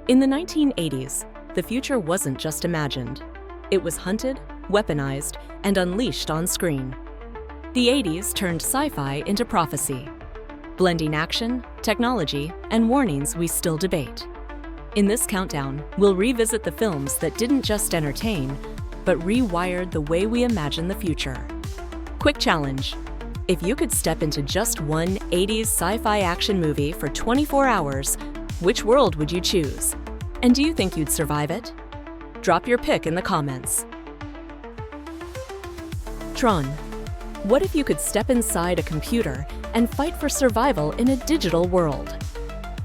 In the 1980s, the future wasn't just imagined. It was hunted, weaponized, and unleashed on screen. The 80s turned sci-fi into prophecy, blending action, technology, and warnings we still debate. In this countdown, we'll revisit the films that didn't just entertain, but rewired the way we imagine the future. Quick challenge. If you could step into just one 80s sci-fi action movie for 24 hours, which world would you choose? And do you think you'd survive it? Drop your pick in the comments. Tron. What if you could step inside a computer and fight for survival in a digital world?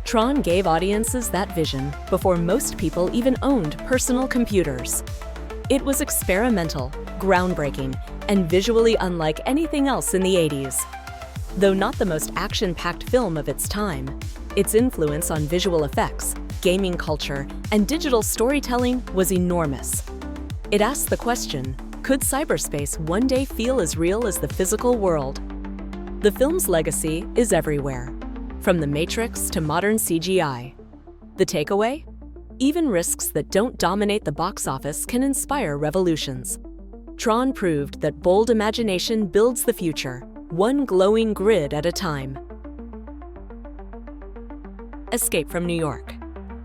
Tron gave audiences that vision before most people even owned personal computers. It was experimental, groundbreaking, and visually unlike anything else in the 80s. Though not the most action-packed film of its time, its influence on visual effects, gaming culture, and digital storytelling was enormous. It asked the question, could cyberspace one day feel as real as the physical world? The film's legacy is everywhere, from The Matrix to modern CGI. The takeaway? Even risks that don't dominate the box office can inspire revolutions. Tron proved that bold imagination builds the future, one glowing grid at a time. Escape from New York.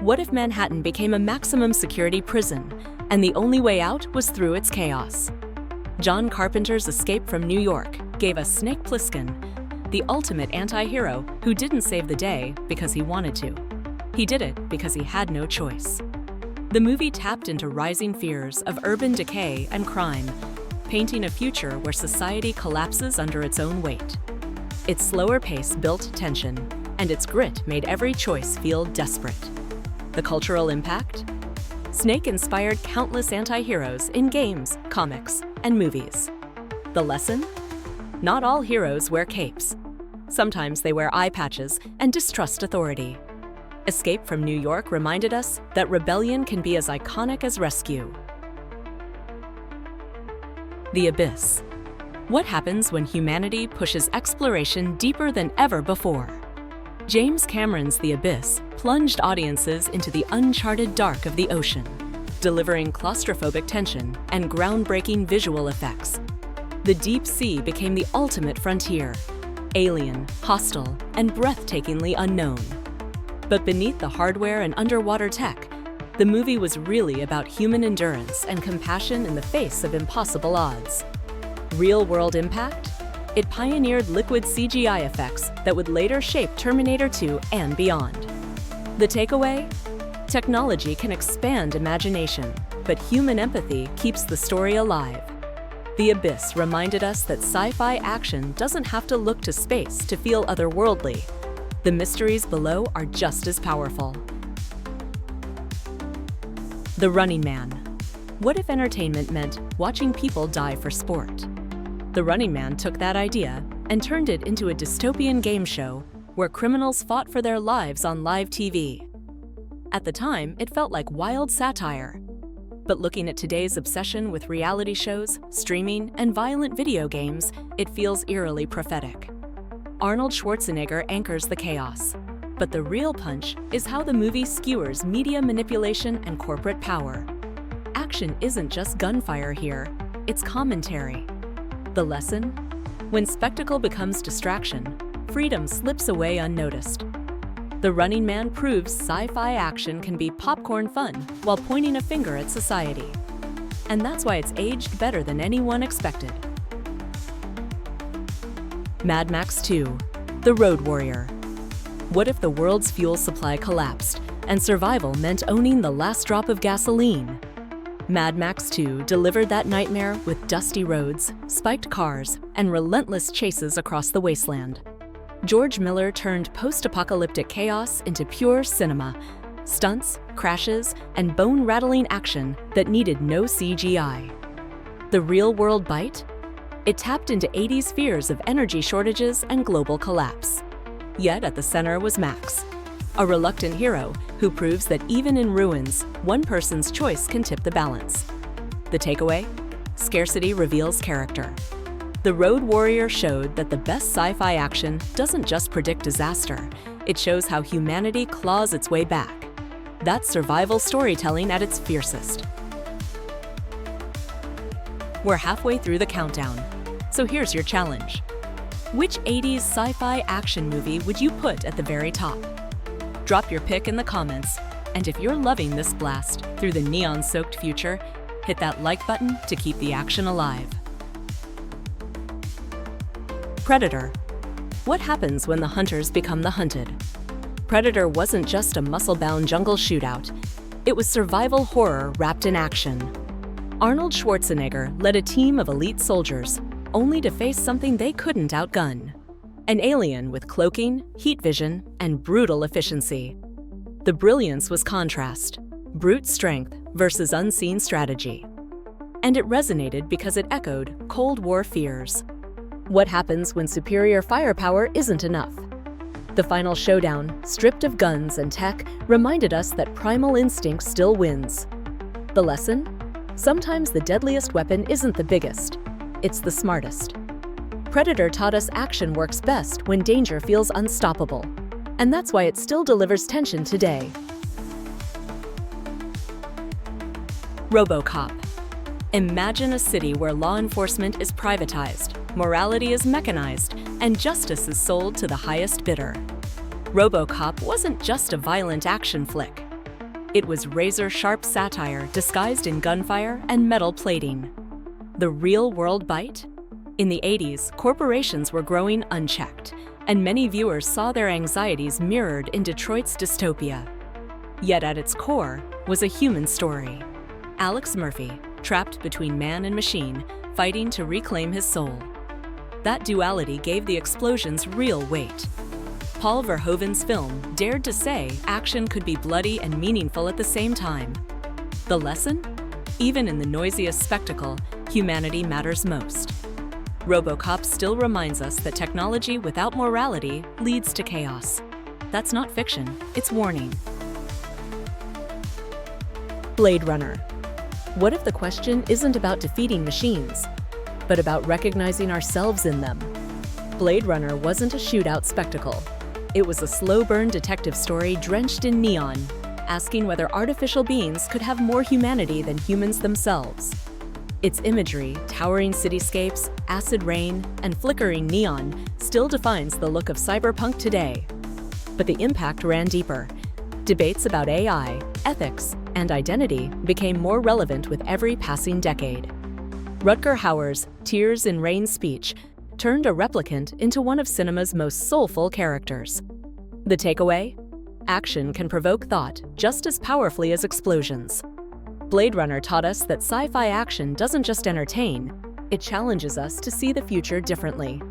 What if Manhattan became a maximum security prison, and the only way out was through its chaos? John Carpenter's Escape from New York gave us Snake Plissken, the ultimate anti-hero who didn't save the day because he wanted to. He did it because he had no choice. The movie tapped into rising fears of urban decay and crime, painting a future where society collapses under its own weight. Its slower pace built tension, and its grit made every choice feel desperate. The cultural impact? Snake inspired countless anti-heroes in games, comics, and movies. The lesson? Not all heroes wear capes. Sometimes they wear eye patches and distrust authority. Escape from New York reminded us that rebellion can be as iconic as rescue. The Abyss. What happens when humanity pushes exploration deeper than ever before? James Cameron's The Abyss plunged audiences into the uncharted dark of the ocean, delivering claustrophobic tension and groundbreaking visual effects. The deep sea became the ultimate frontier, alien, hostile, and breathtakingly unknown. But beneath the hardware and underwater tech, the movie was really about human endurance and compassion in the face of impossible odds. Real-world impact? It pioneered liquid CGI effects that would later shape Terminator 2 and beyond. The takeaway? Technology can expand imagination, but human empathy keeps the story alive. The Abyss reminded us that sci-fi action doesn't have to look to space to feel otherworldly. The mysteries below are just as powerful. The Running Man. What if entertainment meant watching people die for sport? The Running Man took that idea and turned it into a dystopian game show where criminals fought for their lives on live TV. At the time, it felt like wild satire. But looking at today's obsession with reality shows, streaming, and violent video games, it feels eerily prophetic. Arnold Schwarzenegger anchors the chaos. But the real punch is how the movie skewers media manipulation and corporate power. Action isn't just gunfire here, it's commentary. The lesson? When spectacle becomes distraction, freedom slips away unnoticed. The Running Man proves sci-fi action can be popcorn fun while pointing a finger at society. And that's why it's aged better than anyone expected. Mad Max 2: The Road Warrior. What if the world's fuel supply collapsed and survival meant owning the last drop of gasoline? Mad Max 2 delivered that nightmare with dusty roads, spiked cars, and relentless chases across the wasteland. George Miller turned post-apocalyptic chaos into pure cinema, stunts, crashes, and bone-rattling action that needed no CGI. The real-world bite? It tapped into 80s fears of energy shortages and global collapse. Yet at the center was Max, a reluctant hero who proves that even in ruins, one person's choice can tip the balance. The takeaway? Scarcity reveals character. The Road Warrior showed that the best sci-fi action doesn't just predict disaster, it shows how humanity claws its way back. That's survival storytelling at its fiercest. We're halfway through the countdown, so here's your challenge. Which 80s sci-fi action movie would you put at the very top? Drop your pick in the comments, and if you're loving this blast through the neon-soaked future, hit that like button to keep the action alive. Predator. What happens when the hunters become the hunted? Predator wasn't just a muscle-bound jungle shootout. It was survival horror wrapped in action. Arnold Schwarzenegger led a team of elite soldiers, only to face something they couldn't outgun. An alien with cloaking, heat vision, and brutal efficiency. The brilliance was contrast, brute strength versus unseen strategy. And it resonated because it echoed Cold War fears. What happens when superior firepower isn't enough? The final showdown, stripped of guns and tech, reminded us that primal instinct still wins. The lesson? Sometimes the deadliest weapon isn't the biggest, it's the smartest. Predator taught us action works best when danger feels unstoppable, and that's why it still delivers tension today. RoboCop. Imagine a city where law enforcement is privatized, morality is mechanized, and justice is sold to the highest bidder. RoboCop wasn't just a violent action flick. It was razor-sharp satire disguised in gunfire and metal plating. The real-world bite? In the 80s, corporations were growing unchecked, and many viewers saw their anxieties mirrored in Detroit's dystopia. Yet at its core was a human story. Alex Murphy, trapped between man and machine, fighting to reclaim his soul. That duality gave the explosions real weight. Paul Verhoeven's film dared to say action could be bloody and meaningful at the same time. The lesson? Even in the noisiest spectacle, humanity matters most. RoboCop still reminds us that technology without morality leads to chaos. That's not fiction, it's warning. Blade Runner. What if the question isn't about defeating machines, but about recognizing ourselves in them? Blade Runner wasn't a shootout spectacle. It was a slow-burn detective story drenched in neon, asking whether artificial beings could have more humanity than humans themselves. Its imagery, towering cityscapes, acid rain, and flickering neon still defines the look of cyberpunk today. But the impact ran deeper. Debates about AI, ethics, and identity became more relevant with every passing decade. Rutger Hauer's Tears in Rain speech turned a replicant into one of cinema's most soulful characters. The takeaway? Action can provoke thought just as powerfully as explosions. Blade Runner taught us that sci-fi action doesn't just entertain, it challenges us to see the future differently.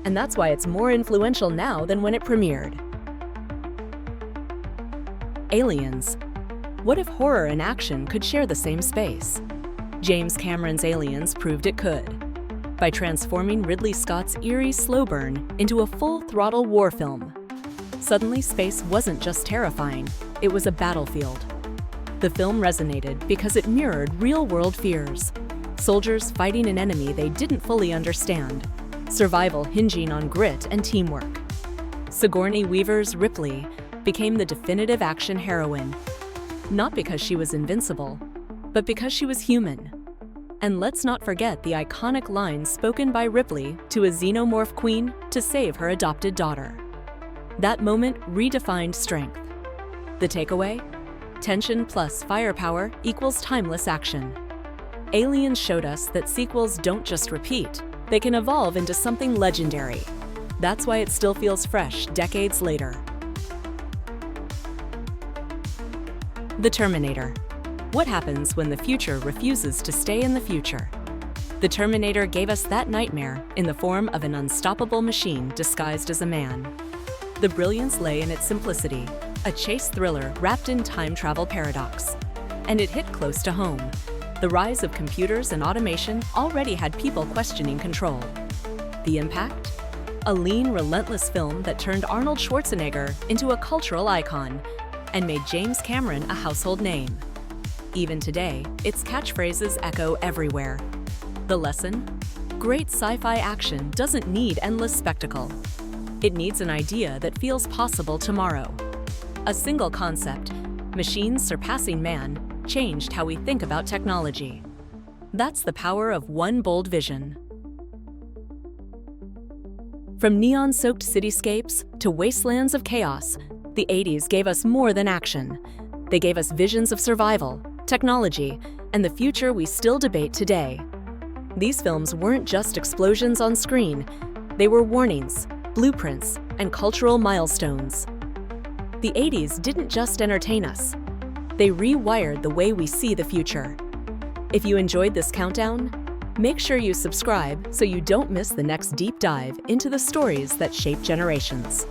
And that's why it's more influential now than when it premiered. Aliens. What if horror and action could share the same space? James Cameron's Aliens proved it could, by transforming Ridley Scott's eerie slow burn into a full-throttle war film. Suddenly, space wasn't just terrifying, it was a battlefield. The film resonated because it mirrored real-world fears. Soldiers fighting an enemy they didn't fully understand, survival hinging on grit and teamwork. Sigourney Weaver's Ripley became the definitive action heroine, not because she was invincible, but because she was human. And let's not forget the iconic lines spoken by Ripley to a xenomorph queen to save her adopted daughter. That moment redefined strength. The takeaway? Tension plus firepower equals timeless action. Aliens showed us that sequels don't just repeat, they can evolve into something legendary. That's why it still feels fresh decades later. The Terminator. What happens when the future refuses to stay in the future? The Terminator gave us that nightmare in the form of an unstoppable machine disguised as a man. The brilliance lay in its simplicity, a chase thriller wrapped in time travel paradox. And it hit close to home. The rise of computers and automation already had people questioning control. The impact? A lean, relentless film that turned Arnold Schwarzenegger into a cultural icon and made James Cameron a household name. Even today, its catchphrases echo everywhere. The lesson? Great sci-fi action doesn't need endless spectacle. It needs an idea that feels possible tomorrow. A single concept, Machines surpassing man changed how we think about technology. That's the power of one bold vision. From neon-soaked cityscapes to wastelands of chaos, the 80s gave us more than action. They gave us visions of survival, technology, and the future we still debate today. These films weren't just explosions on screen. They were warnings, blueprints, and cultural milestones. The 80s didn't just entertain us. They rewired the way we see the future. If you enjoyed this countdown, make sure you subscribe so you don't miss the next deep dive into the stories that shape generations.